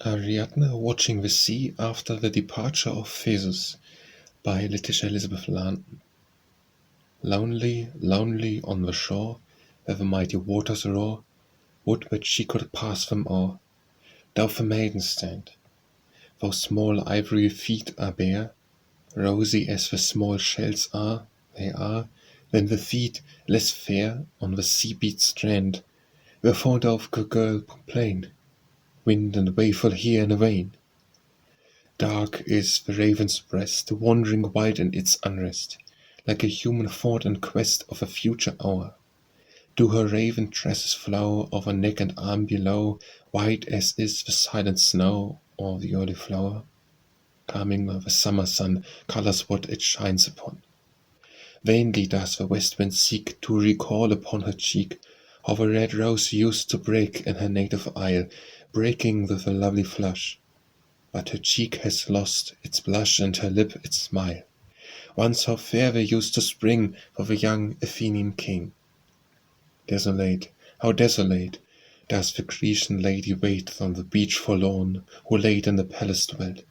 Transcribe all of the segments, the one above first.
Ariadne watching the sea after the departure of Theseus by Letitia Elizabeth Landon. Lonely, lonely on the shore, where the mighty waters roar, would that she could pass them all. Doth a maiden stand, those small ivory feet are bare, rosy as the small shells are, they are, when the feet, less fair, on the sea-beat strand. Wherefore doth the girl complain? Wind and wave will hear in vain. Dark is the raven's breast, wandering wild in its unrest, like a human thought in quest of a future hour. Do her raven tresses flow over neck and arm below, white as is the silent snow or the early flower? Calming the summer sun colors what it shines upon. Vainly does the west wind seek to recall upon her cheek how the red rose used to break in her native isle, breaking with a lovely flush. But her cheek has lost its blush and her lip its smile. Once how fair they used to spring for the young Athenian king. Desolate, how desolate, does the Grecian lady wait on the beach forlorn, who late in the palace dwelt.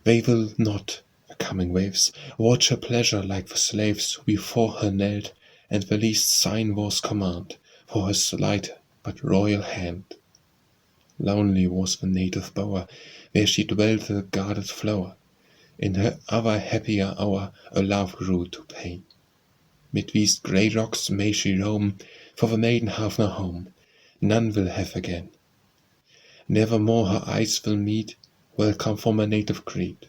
They will not, the coming waves, watch her pleasure like the slaves who before her knelt, and the least sign was command for her slight but royal hand. Lonely was the native bower, where she dwelt the guarded flower. In her other happier hour a love grew to pain. Mid these grey rocks may she roam, for the maiden hath no home, none will have again. Never more her eyes will meet, welcome from her native creed.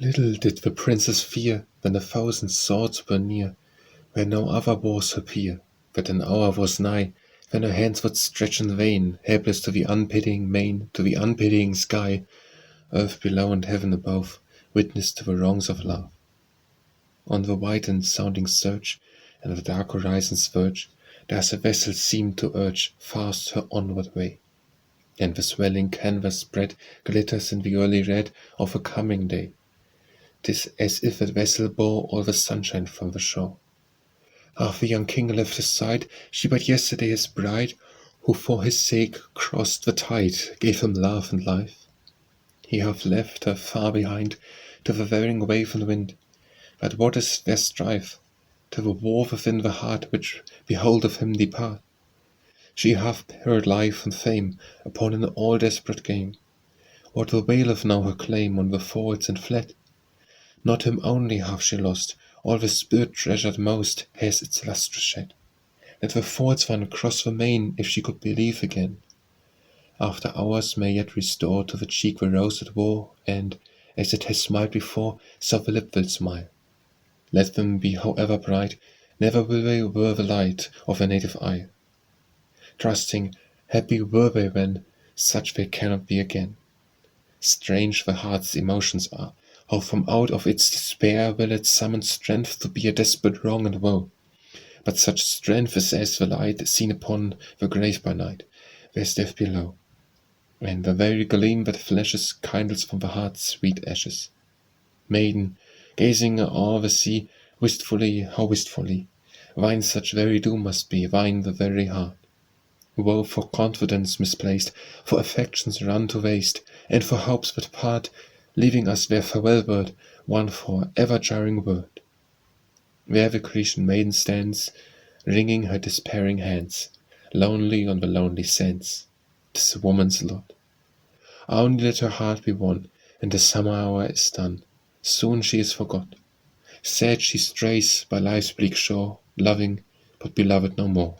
Little did the princess fear, when a thousand swords were near, where no other was her peer, that an hour was nigh, when her hands would stretch in vain, helpless to the unpitying main, to the unpitying sky, earth below and heaven above, witness to the wrongs of love. On the wide and sounding surge, and the dark horizon's verge, does a vessel seem to urge fast her onward way, and the swelling canvas spread glitters in the early red of a coming day. 'Tis as if that vessel bore all the sunshine from the shore. Hath the young king left his side, she but yesterday his bride, who for his sake crossed the tide, gave him love and life? He hath left her far behind, to the varying wave and wind. But what is their strife? To the war within the heart which beholdeth him depart. She hath perilled life and fame upon an all-desperate game. What availeth now her claim on the forts and fled? Not him only hath she lost, all the spirit treasured most has its lustre shed. Let the forts run across the main, if she could believe again. After hours may yet restore to the cheek the rose it wore, and, as it has smiled before, so the lip will smile. Let them be however bright, never will they wear the light of a native eye. Trusting, happy were they when, such they cannot be again. Strange the heart's emotions are, how from out of its despair will it summon strength to bear desperate wrong and woe. But such strength is as the light seen upon the grave by night, there's death below, and the very gleam that flashes kindles from the heart's sweet ashes. Maiden, gazing o'er the sea, wistfully, how wistfully, thine such very doom must be, thine the very heart. Woe for confidence misplaced, for affections run to waste, and for hopes that part, leaving us their farewell word, one for ever jarring word. There the Grecian maiden stands, wringing her despairing hands, lonely on the lonely sands. 'Tis a woman's lot. Only let her heart be won, and the summer hour is done. Soon she is forgot. Sad she strays by life's bleak shore, loving, but beloved no more.